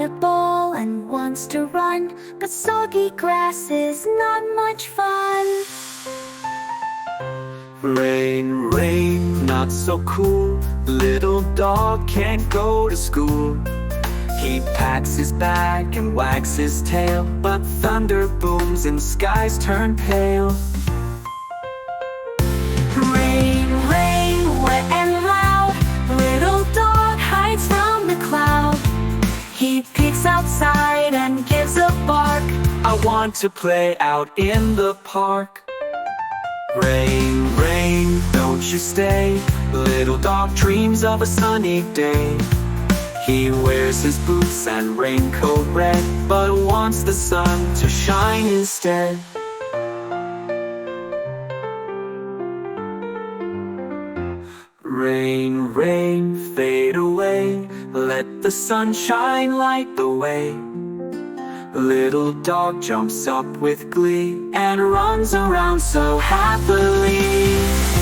a ball and wants to run, but soggy grass is not much fun. Rain, rain, not so cool. Little dog can't go to school. He pats his back and wags his tail, but thunder booms and skies turn pale. Rain, rain, wet and loud, little dog hides from the cloud. He peeks outside and gives a bark. I want to play out in the park. Rain, rain, don't you stay. Little dog dreams of a sunny day. He wears his boots and raincoat red, but wants the sun to shine instead. Rain, rain, fade away. Let the sunshine light the way. Little dog jumps up with glee and runs around so happily.